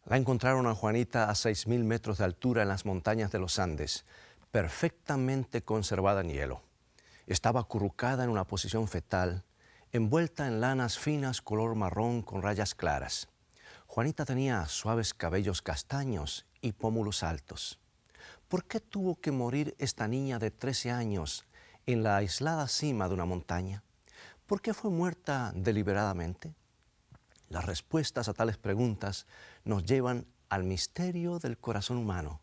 La encontraron a Juanita a 6.000 metros de altura en las montañas de los Andes, perfectamente conservada en hielo. Estaba acurrucada en una posición fetal, envuelta en lanas finas color marrón con rayas claras. Juanita tenía suaves cabellos castaños y pómulos altos. ¿Por qué tuvo que morir esta niña de 13 años en la aislada cima de una montaña? ¿Por qué fue muerta deliberadamente? Las respuestas a tales preguntas nos llevan al misterio del corazón humano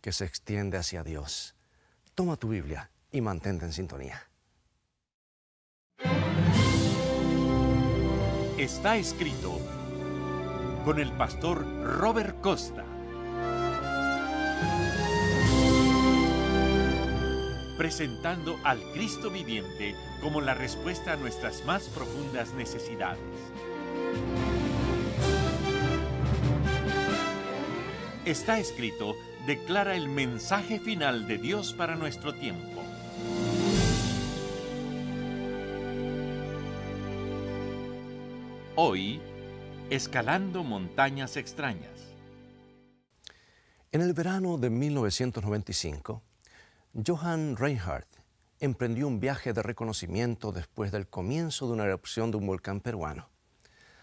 que se extiende hacia Dios. Toma tu Biblia y mantente en sintonía. Está escrito con el pastor Robert Costa. Presentando al Cristo viviente como la respuesta a nuestras más profundas necesidades. Está escrito declara el mensaje final de Dios para nuestro tiempo. Hoy, escalando montañas extrañas. En el verano de 1995, Johann Reinhardt emprendió un viaje de reconocimiento después del comienzo de una erupción de un volcán peruano.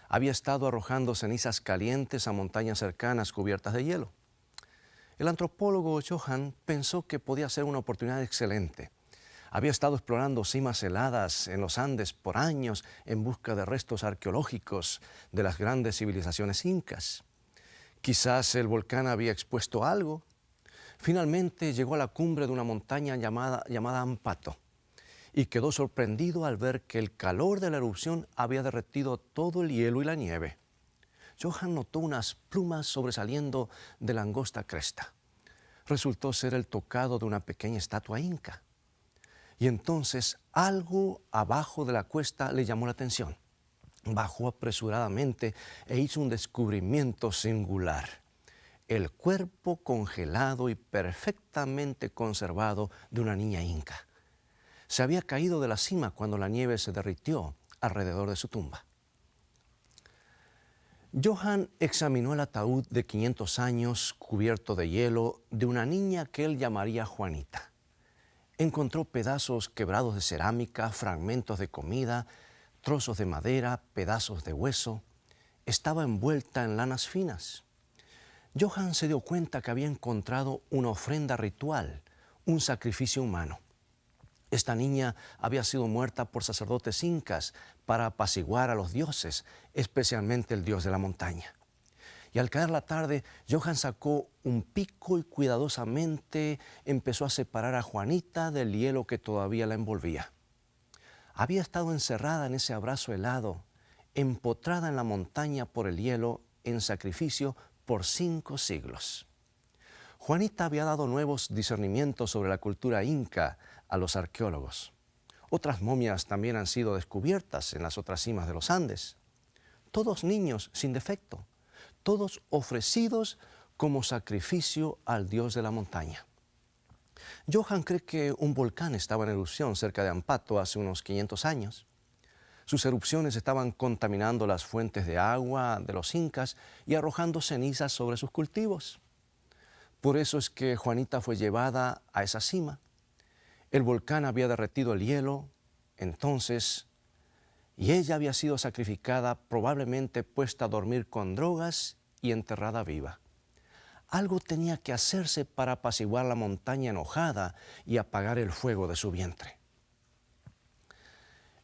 Había estado arrojando cenizas calientes a montañas cercanas cubiertas de hielo. El antropólogo Johann pensó que podía ser una oportunidad excelente. Había estado explorando cimas heladas en los Andes por años en busca de restos arqueológicos de las grandes civilizaciones incas. Quizás el volcán había expuesto algo. Finalmente llegó a la cumbre de una montaña llamada Ampato y quedó sorprendido al ver que el calor de la erupción había derretido todo el hielo y la nieve. Johann notó unas plumas sobresaliendo de la angosta cresta. Resultó ser el tocado de una pequeña estatua inca. Y entonces algo abajo de la cuesta le llamó la atención. Bajó apresuradamente e hizo un descubrimiento singular. El cuerpo congelado y perfectamente conservado de una niña inca. Se había caído de la cima cuando la nieve se derritió alrededor de su tumba. Johann examinó el ataúd de 500 años cubierto de hielo de una niña que él llamaría Juanita. Encontró pedazos quebrados de cerámica, fragmentos de comida, trozos de madera, pedazos de hueso. Estaba envuelta en lanas finas. Johann se dio cuenta que había encontrado una ofrenda ritual, un sacrificio humano. Esta niña había sido muerta por sacerdotes incas para apaciguar a los dioses, especialmente el dios de la montaña. Y al caer la tarde, Johann sacó un pico y cuidadosamente empezó a separar a Juanita del hielo que todavía la envolvía. Había estado encerrada en ese abrazo helado, empotrada en la montaña por el hielo, en sacrificio por 5 siglos. Juanita había dado nuevos discernimientos sobre la cultura inca a los arqueólogos. Otras momias también han sido descubiertas en las otras cimas de los Andes. Todos niños sin defecto, todos ofrecidos como sacrificio al dios de la montaña. Johann cree que un volcán estaba en erupción cerca de Ampato hace unos 500 años. Sus erupciones estaban contaminando las fuentes de agua de los incas y arrojando cenizas sobre sus cultivos. Por eso es que Juanita fue llevada a esa cima. El volcán había derretido el hielo, entonces, y ella había sido sacrificada, probablemente puesta a dormir con drogas y enterrada viva. Algo tenía que hacerse para apaciguar la montaña enojada y apagar el fuego de su vientre.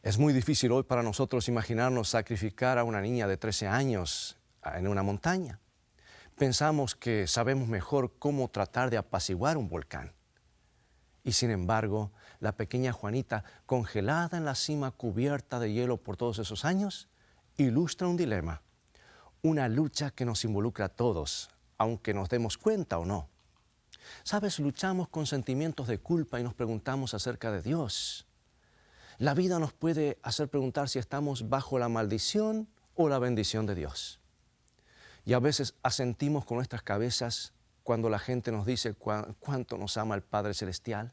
Es muy difícil hoy para nosotros imaginarnos sacrificar a una niña de 13 años en una montaña. Pensamos que sabemos mejor cómo tratar de apaciguar un volcán. Y sin embargo, la pequeña Juanita, congelada en la cima cubierta de hielo por todos esos años, ilustra un dilema, una lucha que nos involucra a todos, aunque nos demos cuenta o no. ¿Sabes? Luchamos con sentimientos de culpa y nos preguntamos acerca de Dios. La vida nos puede hacer preguntar si estamos bajo la maldición o la bendición de Dios. Y a veces asentimos con nuestras cabezas cuando la gente nos dice cuánto nos ama el Padre Celestial.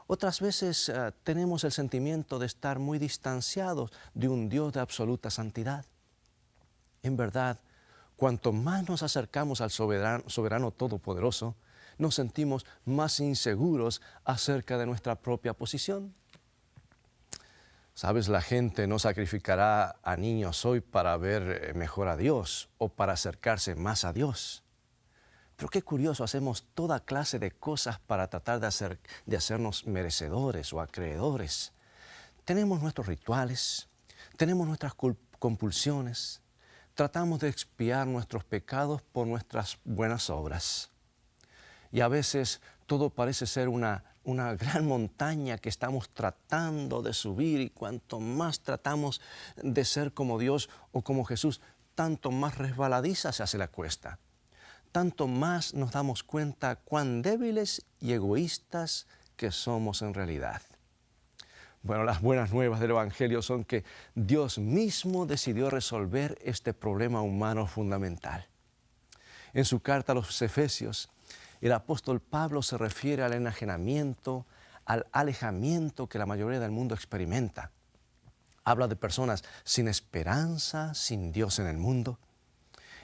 Otras veces tenemos el sentimiento de estar muy distanciados de un Dios de absoluta santidad. En verdad, Cuanto más nos acercamos al soberano todopoderoso, nos sentimos más inseguros acerca de nuestra propia posición. Sabes, la gente no sacrificará a niños hoy para ver mejor a Dios o para acercarse más a Dios. Pero qué curioso, hacemos toda clase de cosas para tratar de hacernos merecedores o acreedores. Tenemos nuestros rituales, tenemos nuestras compulsiones, tratamos de expiar nuestros pecados por nuestras buenas obras. Y a veces todo parece ser una gran montaña que estamos tratando de subir, y cuanto más tratamos de ser como Dios o como Jesús, tanto más resbaladiza se hace la cuesta. Tanto más nos damos cuenta cuán débiles y egoístas que somos en realidad. Bueno, las buenas nuevas del Evangelio son que Dios mismo decidió resolver este problema humano fundamental. En su carta a los Efesios, el apóstol Pablo se refiere al enajenamiento, al alejamiento que la mayoría del mundo experimenta. Habla de personas sin esperanza, sin Dios en el mundo.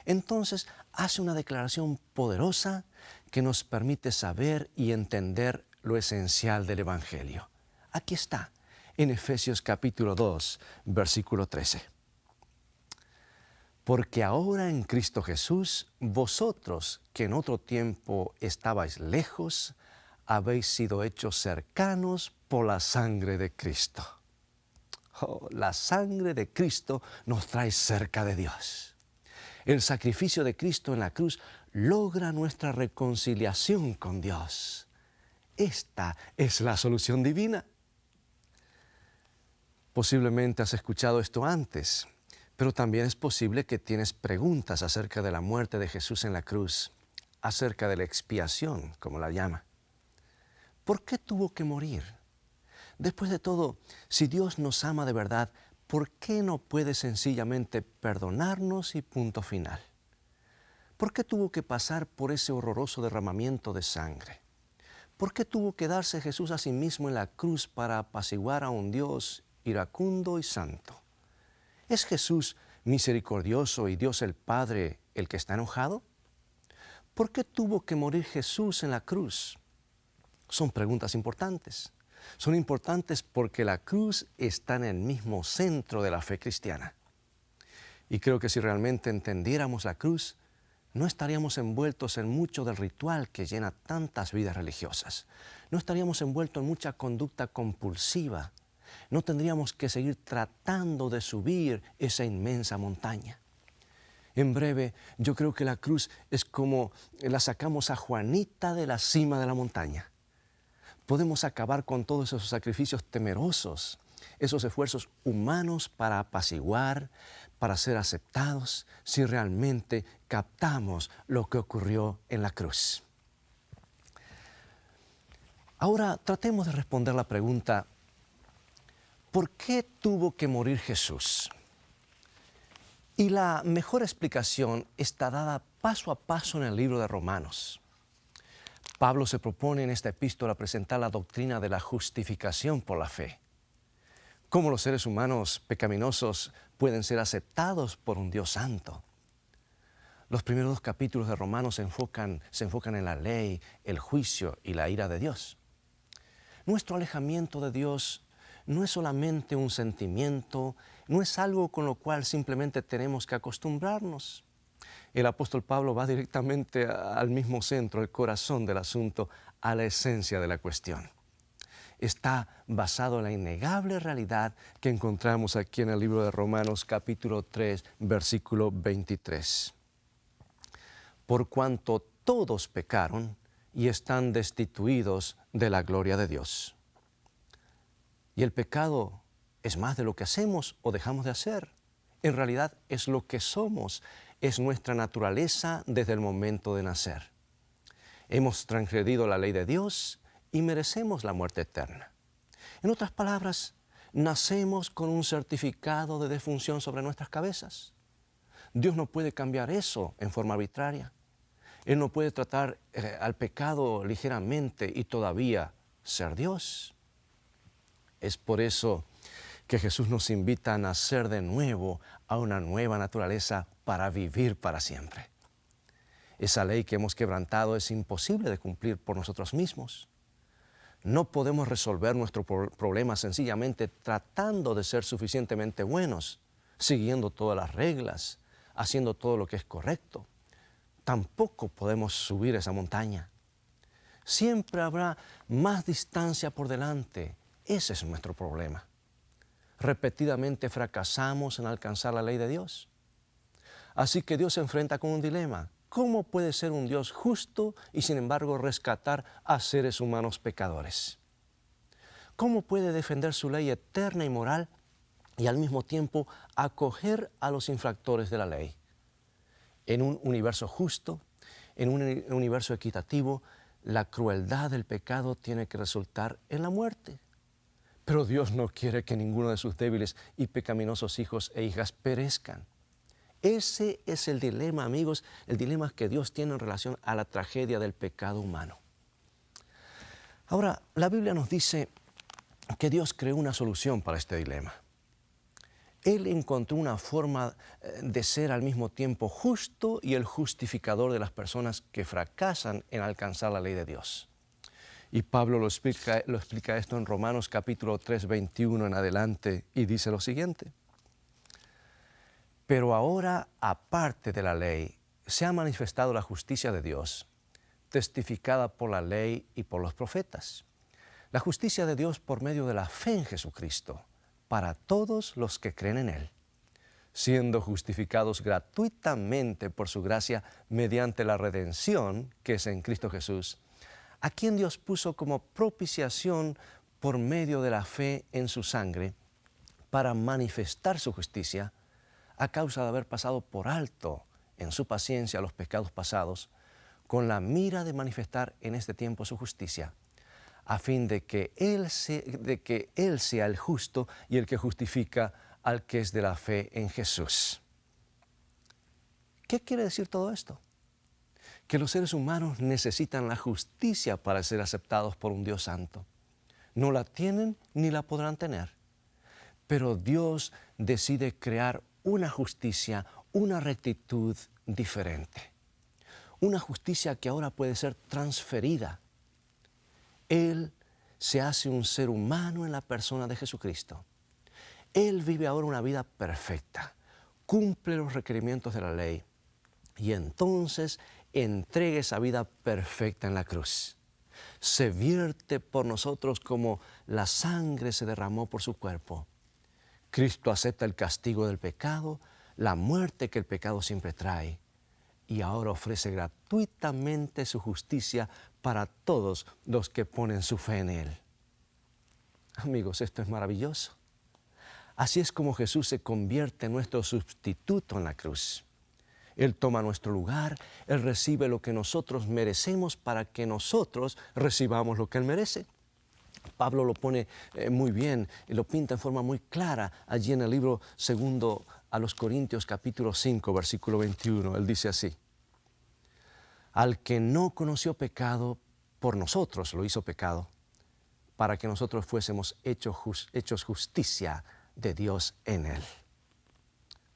Entonces hace una declaración poderosa que nos permite saber y entender lo esencial del Evangelio. Aquí está, en Efesios capítulo 2, versículo 13. Porque ahora en Cristo Jesús, vosotros que en otro tiempo estabais lejos, habéis sido hechos cercanos por la sangre de Cristo. Oh, la sangre de Cristo nos trae cerca de Dios. El sacrificio de Cristo en la cruz logra nuestra reconciliación con Dios. Esta es la solución divina. Posiblemente has escuchado esto antes, pero también es posible que tienes preguntas acerca de la muerte de Jesús en la cruz, acerca de la expiación, como la llama. ¿Por qué tuvo que morir? Después de todo, si Dios nos ama de verdad, ¿por qué no puede sencillamente perdonarnos y punto final? ¿Por qué tuvo que pasar por ese horroroso derramamiento de sangre? ¿Por qué tuvo que darse Jesús a sí mismo en la cruz para apaciguar a un Dios iracundo y santo? ¿Es Jesús misericordioso y Dios el Padre el que está enojado? ¿Por qué tuvo que morir Jesús en la cruz? Son preguntas importantes. Son importantes porque la cruz está en el mismo centro de la fe cristiana. Y creo que si realmente entendiéramos la cruz, no estaríamos envueltos en mucho del ritual que llena tantas vidas religiosas. No estaríamos envueltos en mucha conducta compulsiva. No tendríamos que seguir tratando de subir esa inmensa montaña. En breve, yo creo que la cruz es como la sacamos a Juanita de la cima de la montaña. Podemos acabar con todos esos sacrificios temerosos, esos esfuerzos humanos para apaciguar, para ser aceptados, si realmente captamos lo que ocurrió en la cruz. Ahora tratemos de responder la pregunta, ¿por qué tuvo que morir Jesús? Y la mejor explicación está dada paso a paso en el libro de Romanos. Pablo se propone en esta epístola presentar la doctrina de la justificación por la fe. Cómo los seres humanos pecaminosos pueden ser aceptados por un Dios santo. Los primeros 2 capítulos de Romanos se enfocan en la ley, el juicio y la ira de Dios. Nuestro alejamiento de Dios no es solamente un sentimiento, no es algo con lo cual simplemente tenemos que acostumbrarnos. El apóstol Pablo va directamente al mismo centro, el corazón del asunto, a la esencia de la cuestión. Está basado en la innegable realidad que encontramos aquí en el libro de Romanos capítulo 3, versículo 23. Por cuanto todos pecaron y están destituidos de la gloria de Dios. Y el pecado es más de lo que hacemos o dejamos de hacer. En realidad es lo que somos, es nuestra naturaleza desde el momento de nacer. Hemos transgredido la ley de Dios y merecemos la muerte eterna. En otras palabras, nacemos con un certificado de defunción sobre nuestras cabezas. Dios no puede cambiar eso en forma arbitraria. Él no puede tratar al pecado ligeramente y todavía ser Dios. Es por eso que Jesús nos invita a nacer de nuevo a una nueva naturaleza para vivir para siempre. Esa ley que hemos quebrantado es imposible de cumplir por nosotros mismos. No podemos resolver nuestro problema sencillamente tratando de ser suficientemente buenos, siguiendo todas las reglas, haciendo todo lo que es correcto. Tampoco podemos subir esa montaña. Siempre habrá más distancia por delante. Ese es nuestro problema. Repetidamente fracasamos en alcanzar la ley de Dios. Así que Dios se enfrenta con un dilema. ¿Cómo puede ser un Dios justo y sin embargo rescatar a seres humanos pecadores? ¿Cómo puede defender su ley eterna y moral y al mismo tiempo acoger a los infractores de la ley? En un universo justo, en un universo equitativo, la crueldad del pecado tiene que resultar en la muerte. Pero Dios no quiere que ninguno de sus débiles y pecaminosos hijos e hijas perezcan. Ese es el dilema, amigos, el dilema que Dios tiene en relación a la tragedia del pecado humano. Ahora, la Biblia nos dice que Dios creó una solución para este dilema. Él encontró una forma de ser al mismo tiempo justo y el justificador de las personas que fracasan en alcanzar la ley de Dios. Y Pablo lo explica esto en Romanos capítulo 3, 21 en adelante, y dice lo siguiente. Pero ahora, aparte de la ley, se ha manifestado la justicia de Dios, testificada por la ley y por los profetas. La justicia de Dios por medio de la fe en Jesucristo, para todos los que creen en Él, siendo justificados gratuitamente por su gracia mediante la redención que es en Cristo Jesús, a quien Dios puso como propiciación por medio de la fe en su sangre, para manifestar su justicia, a causa de haber pasado por alto en su paciencia los pecados pasados, con la mira de manifestar en este tiempo su justicia, a fin de que Él sea el justo y el que justifica al que es de la fe en Jesús. ¿Qué quiere decir todo esto? Que los seres humanos necesitan la justicia para ser aceptados por un Dios santo. No la tienen ni la podrán tener. Pero Dios decide crear una justicia, una rectitud diferente. Una justicia que ahora puede ser transferida. Él se hace un ser humano en la persona de Jesucristo. Él vive ahora una vida perfecta, cumple los requerimientos de la ley y entonces entrega esa vida perfecta en la cruz. Se vierte por nosotros como la sangre se derramó por su cuerpo. Cristo acepta el castigo del pecado, la muerte que el pecado siempre trae, y ahora ofrece gratuitamente su justicia para todos los que ponen su fe en Él. Amigos, esto es maravilloso. Así es como Jesús se convierte en nuestro sustituto en la cruz. Él toma nuestro lugar, Él recibe lo que nosotros merecemos para que nosotros recibamos lo que Él merece. Pablo lo pone muy bien y lo pinta en forma muy clara allí en el libro segundo a los Corintios capítulo 5 versículo 21. Él dice así: al que no conoció pecado, por nosotros lo hizo pecado, para que nosotros fuésemos hechos justicia de Dios en Él.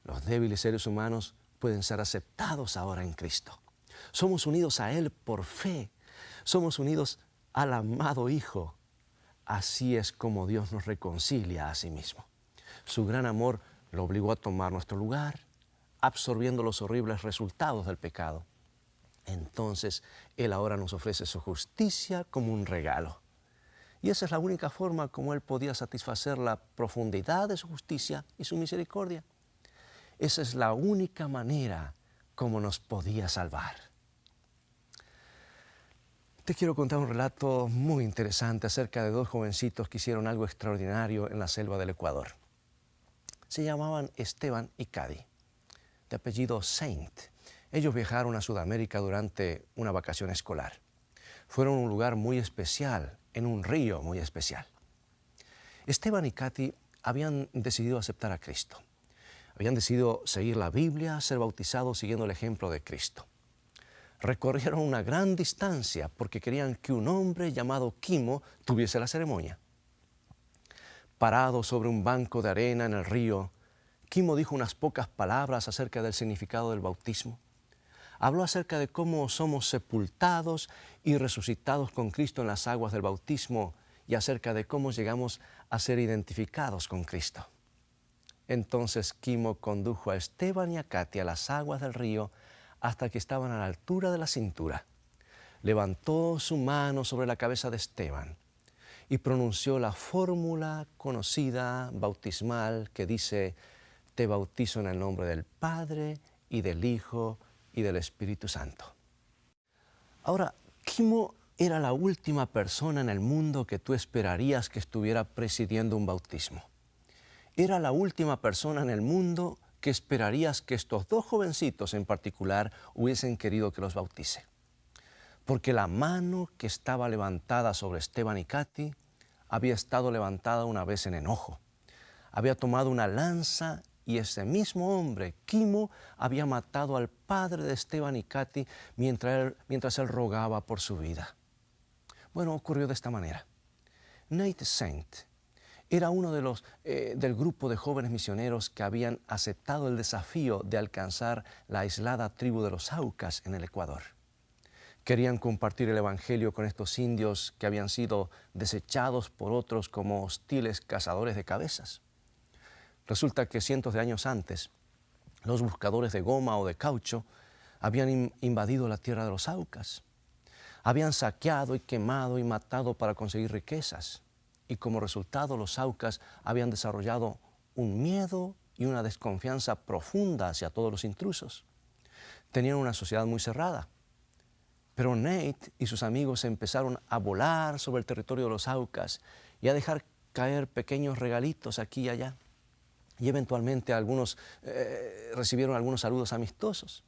Los débiles seres humanos pueden ser aceptados ahora en Cristo. Somos unidos a Él por fe. Somos unidos al amado Hijo. Así es como Dios nos reconcilia a sí mismo. Su gran amor lo obligó a tomar nuestro lugar, absorbiendo los horribles resultados del pecado. Entonces, Él ahora nos ofrece su justicia como un regalo. Y esa es la única forma como Él podía satisfacer la profundidad de su justicia y su misericordia. Esa es la única manera como nos podía salvar. Te quiero contar un relato muy interesante acerca de dos jovencitos que hicieron algo extraordinario en la selva del Ecuador. Se llamaban Esteban y Cady, de apellido Saint. Ellos viajaron a Sudamérica durante una vacación escolar. Fueron a un lugar muy especial, en un río muy especial. Esteban y Cady habían decidido aceptar a Cristo. Habían decidido seguir la Biblia, ser bautizados siguiendo el ejemplo de Cristo. Recorrieron una gran distancia porque querían que un hombre llamado Quimo tuviese la ceremonia. Parados sobre un banco de arena en el río, Kimo dijo unas pocas palabras acerca del significado del bautismo. Habló acerca de cómo somos sepultados y resucitados con Cristo en las aguas del bautismo y acerca de cómo llegamos a ser identificados con Cristo. Entonces Kimo condujo a Esteban y a Katy a las aguas del río hasta que estaban a la altura de la cintura. Levantó su mano sobre la cabeza de Esteban y pronunció la fórmula conocida bautismal que dice: te bautizo en el nombre del Padre y del Hijo y del Espíritu Santo. Ahora, Kimo era la última persona en el mundo que tú esperarías que estuviera presidiendo un bautismo. Era la última persona en el mundo que esperarías que estos dos jovencitos en particular hubiesen querido que los bautice. Porque la mano que estaba levantada sobre Esteban y Katy había estado levantada una vez en enojo. Había tomado una lanza y ese mismo hombre, Kimo, había matado al padre de Esteban y Katy mientras él rogaba por su vida. Bueno, ocurrió de esta manera. Nate Saint era uno del grupo de jóvenes misioneros que habían aceptado el desafío de alcanzar la aislada tribu de los Aucas en el Ecuador. Querían compartir el evangelio con estos indios que habían sido desechados por otros como hostiles cazadores de cabezas. Resulta que cientos de años antes, los buscadores de goma o de caucho habían invadido la tierra de los Aucas. Habían saqueado y quemado y matado para conseguir riquezas. Y como resultado, los Aucas habían desarrollado un miedo y una desconfianza profunda hacia todos los intrusos. Tenían una sociedad muy cerrada. Pero Nate y sus amigos empezaron a volar sobre el territorio de los Aucas y a dejar caer pequeños regalitos aquí y allá. Y eventualmente algunos recibieron algunos saludos amistosos.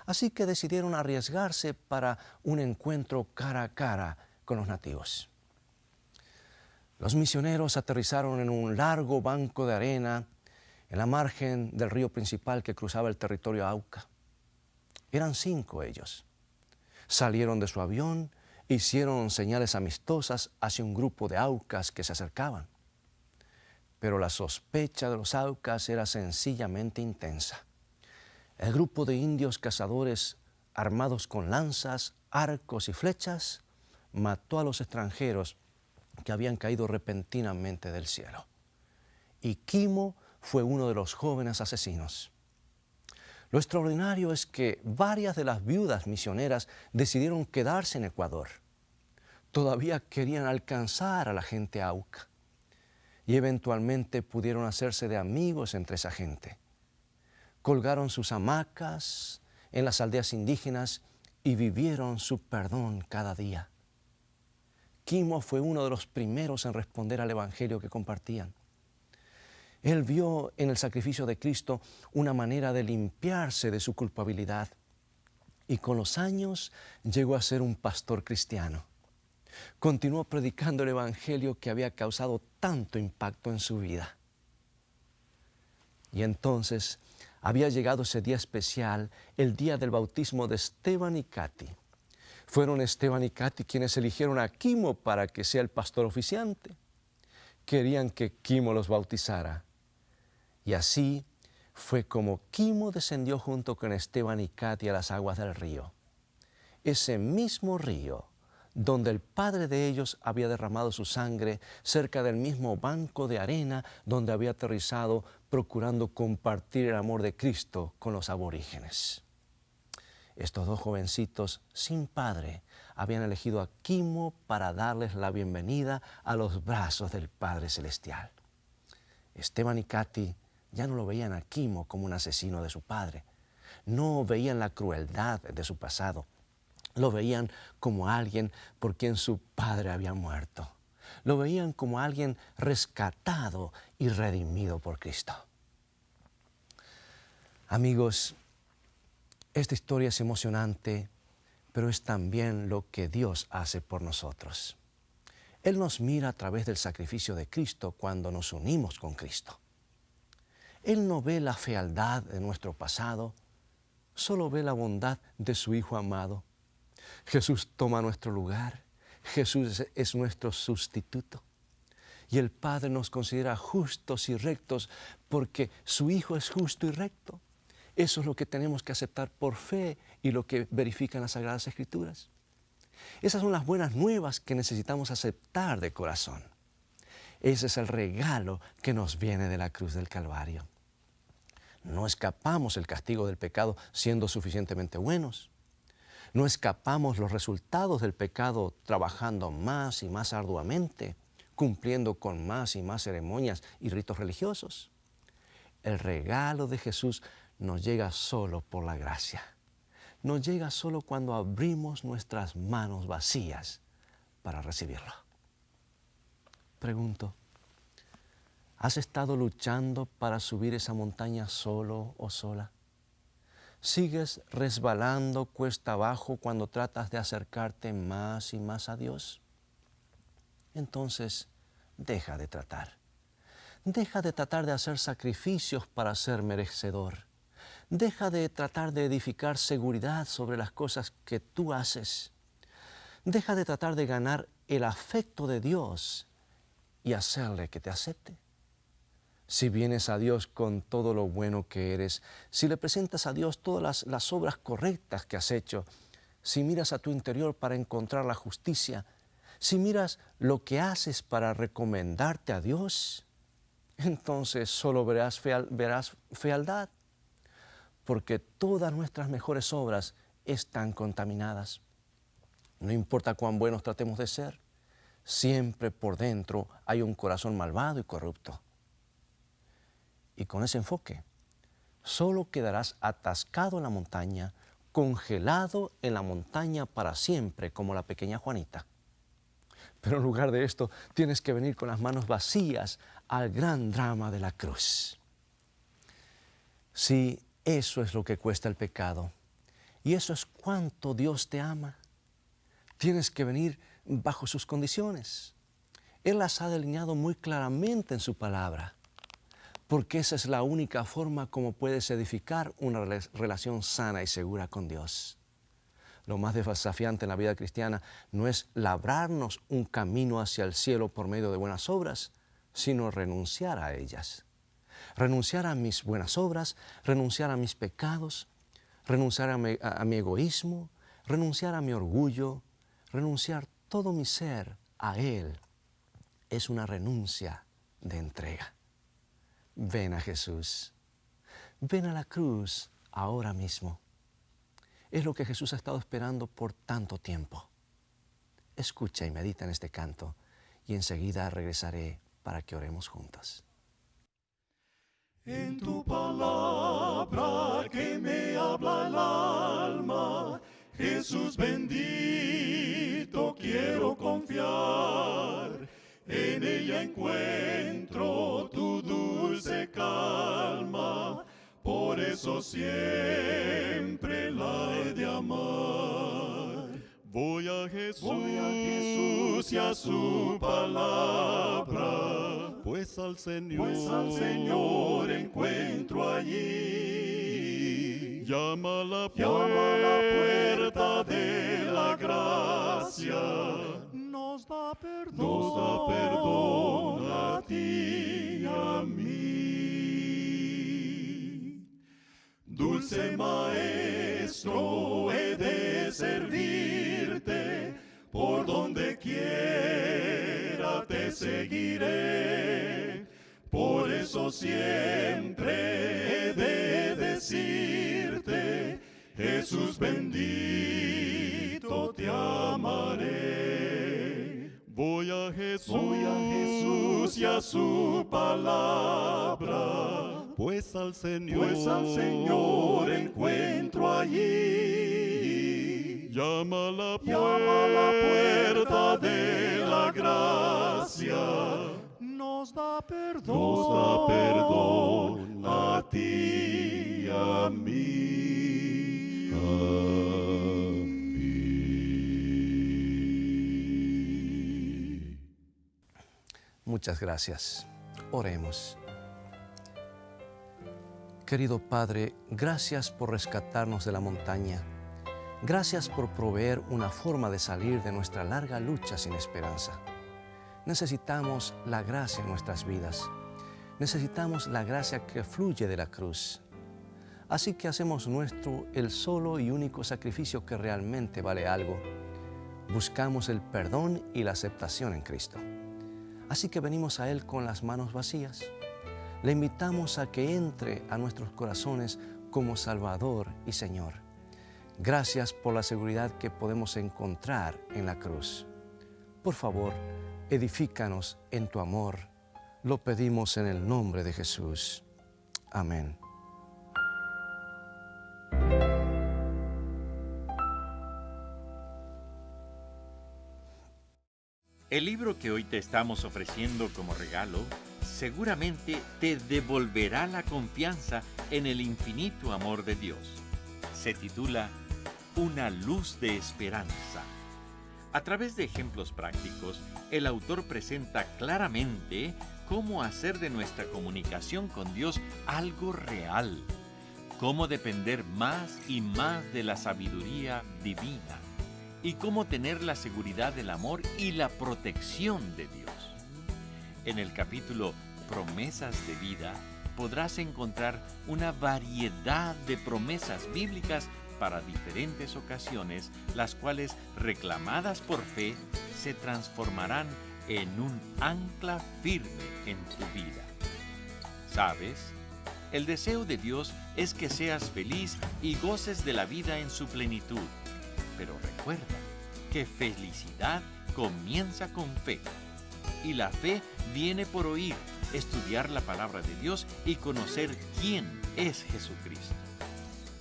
Así que decidieron arriesgarse para un encuentro cara a cara con los nativos. Los misioneros aterrizaron en un largo banco de arena en la margen del río principal que cruzaba el territorio Auca. Eran 5 ellos. Salieron de su avión e hicieron señales amistosas hacia un grupo de Aucas que se acercaban. Pero la sospecha de los Aucas era sencillamente intensa. El grupo de indios cazadores armados con lanzas, arcos y flechas mató a los extranjeros que habían caído repentinamente del cielo. Y Kimo fue uno de los jóvenes asesinos. Lo extraordinario es que varias de las viudas misioneras decidieron quedarse en Ecuador. Todavía querían alcanzar a la gente Auca y eventualmente pudieron hacerse de amigos entre esa gente. Colgaron sus hamacas en las aldeas indígenas y vivieron su perdón cada día. Kimo fue uno de los primeros en responder al evangelio que compartían. Él vio en el sacrificio de Cristo una manera de limpiarse de su culpabilidad y con los años llegó a ser un pastor cristiano. Continuó predicando el evangelio que había causado tanto impacto en su vida. Y entonces había llegado ese día especial, el día del bautismo de Esteban y Katy. Fueron Esteban y Katy quienes eligieron a Kimo para que sea el pastor oficiante. Querían que Kimo los bautizara. Y así fue como Kimo descendió junto con Esteban y Katy a las aguas del río. Ese mismo río donde el padre de ellos había derramado su sangre, cerca del mismo banco de arena donde había aterrizado procurando compartir el amor de Cristo con los aborígenes. Estos 2 jovencitos sin padre habían elegido a Kimo para darles la bienvenida a los brazos del Padre Celestial. Esteban y Katy ya no lo veían a Kimo como un asesino de su padre. No veían la crueldad de su pasado. Lo veían como alguien por quien su padre había muerto. Lo veían como alguien rescatado y redimido por Cristo. Amigos, esta historia es emocionante, pero es también lo que Dios hace por nosotros. Él nos mira a través del sacrificio de Cristo cuando nos unimos con Cristo. Él no ve la fealdad de nuestro pasado, solo ve la bondad de su Hijo amado. Jesús toma nuestro lugar, Jesús es nuestro sustituto. Y el Padre nos considera justos y rectos porque su Hijo es justo y recto. Eso es lo que tenemos que aceptar por fe y lo que verifican las Sagradas Escrituras. Esas son las buenas nuevas que necesitamos aceptar de corazón. Ese es el regalo que nos viene de la cruz del Calvario. No escapamos el castigo del pecado siendo suficientemente buenos. No escapamos los resultados del pecado trabajando más y más arduamente, cumpliendo con más y más ceremonias y ritos religiosos. El regalo de Jesús nos llega solo por la gracia. Nos llega solo cuando abrimos nuestras manos vacías para recibirlo. Pregunto, ¿has estado luchando para subir esa montaña solo o sola? ¿Sigues resbalando cuesta abajo cuando tratas de acercarte más y más a Dios? Entonces, deja de tratar. Deja de tratar de hacer sacrificios para ser merecedor. Deja de tratar de edificar seguridad sobre las cosas que tú haces. Deja de tratar de ganar el afecto de Dios y hacerle que te acepte. Si vienes a Dios con todo lo bueno que eres, si le presentas a Dios todas las obras correctas que has hecho, si miras a tu interior para encontrar la justicia, si miras lo que haces para recomendarte a Dios, entonces solo verás fealdad, porque todas nuestras mejores obras están contaminadas. No importa cuán buenos tratemos de ser, siempre por dentro hay un corazón malvado y corrupto. Y con ese enfoque, solo quedarás atascado en la montaña, congelado en la montaña para siempre, como la pequeña Juanita. Pero en lugar de esto, tienes que venir con las manos vacías al gran drama de la cruz. Sí, eso es lo que cuesta el pecado. Y eso es cuánto Dios te ama. Tienes que venir bajo sus condiciones. Él las ha delineado muy claramente en su palabra, porque esa es la única forma como puedes edificar una relación sana y segura con Dios. Lo más desafiante en la vida cristiana no es labrarnos un camino hacia el cielo por medio de buenas obras, sino renunciar a ellas. Renunciar a mis buenas obras, renunciar a mis pecados, renunciar a mi egoísmo, renunciar a mi orgullo, renunciar todo mi ser a Él. Es una renuncia de entrega. Ven a Jesús. Ven a la cruz ahora mismo. Es lo que Jesús ha estado esperando por tanto tiempo. Escucha y medita en este canto y enseguida regresaré para que oremos juntos. En tu palabra que me habla el alma, Jesús bendito, quiero confiar. En ella encuentro tu dulce calma, por eso siempre la he de amar. Voy a Jesús y a su palabra, pues al Señor encuentro allí. Llama a la puerta de la gracia, nos da perdón a ti y a mí. Dulce Maestro, he de servirte, por donde quiera te seguiré. Por eso siempre he de decirte, Jesús bendito, te amaré. Voy a Jesús y a su palabra, pues al Señor encuentro allí. Llama a la puerta de la gracia, nos da perdón a ti y a mí. Muchas gracias. Oremos. Querido Padre, gracias por rescatarnos de la montaña. Gracias por proveer una forma de salir de nuestra larga lucha sin esperanza. necesitamos la gracia en nuestras vidas. Necesitamos la gracia que fluye de la cruz. Así que hacemos nuestro el solo y único sacrificio que realmente vale algo. Buscamos el perdón y la aceptación en Cristo. Así que venimos a Él con las manos vacías. Le invitamos a que entre a nuestros corazones como Salvador y Señor. Gracias por la seguridad que podemos encontrar en la cruz. Por favor, edifícanos en tu amor. Lo pedimos en el nombre de Jesús. Amén. El libro que hoy te estamos ofreciendo como regalo seguramente te devolverá la confianza en el infinito amor de Dios. Se titula Una luz de esperanza. A través de ejemplos prácticos, el autor presenta claramente cómo hacer de nuestra comunicación con Dios algo real, cómo depender más y más de la sabiduría divina y cómo tener la seguridad del amor y la protección de Dios. En el capítulo Promesas de Vida podrás encontrar una variedad de promesas bíblicas para diferentes ocasiones, las cuales, reclamadas por fe, se transformarán en un ancla firme en tu vida. ¿Sabes? El deseo de Dios es que seas feliz y goces de la vida en su plenitud. Pero recuerda que felicidad comienza con fe. Y la fe viene por oír, estudiar la palabra de Dios y conocer quién es Jesucristo.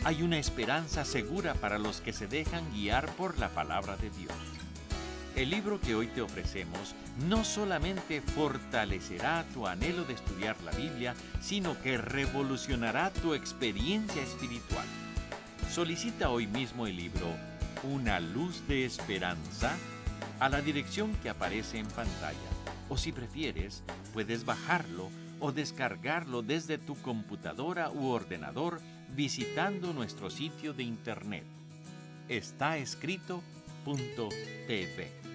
Hay una esperanza segura para los que se dejan guiar por la palabra de Dios. El libro que hoy te ofrecemos no solamente fortalecerá tu anhelo de estudiar la Biblia, sino que revolucionará tu experiencia espiritual. Solicita hoy mismo el libro Una luz de esperanza a la dirección que aparece en pantalla. O si prefieres, puedes bajarlo o descargarlo desde tu computadora u ordenador visitando nuestro sitio de internet. Estaescrito.tv.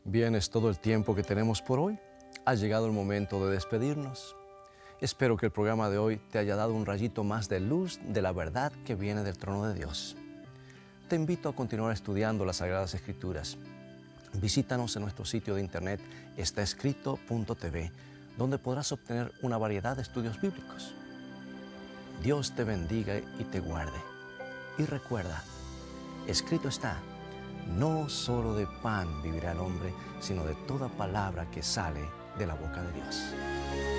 Bien, es todo el tiempo que tenemos por hoy. Ha llegado el momento de despedirnos. Espero que el programa de hoy te haya dado un rayito más de luz de la verdad que viene del trono de Dios. Te invito a continuar estudiando las Sagradas Escrituras. Visítanos en nuestro sitio de internet estaescrito.tv, donde podrás obtener una variedad de estudios bíblicos. Dios te bendiga y te guarde. Y recuerda, escrito está, no solo de pan vivirá el hombre, sino de toda palabra que sale de la boca de Dios.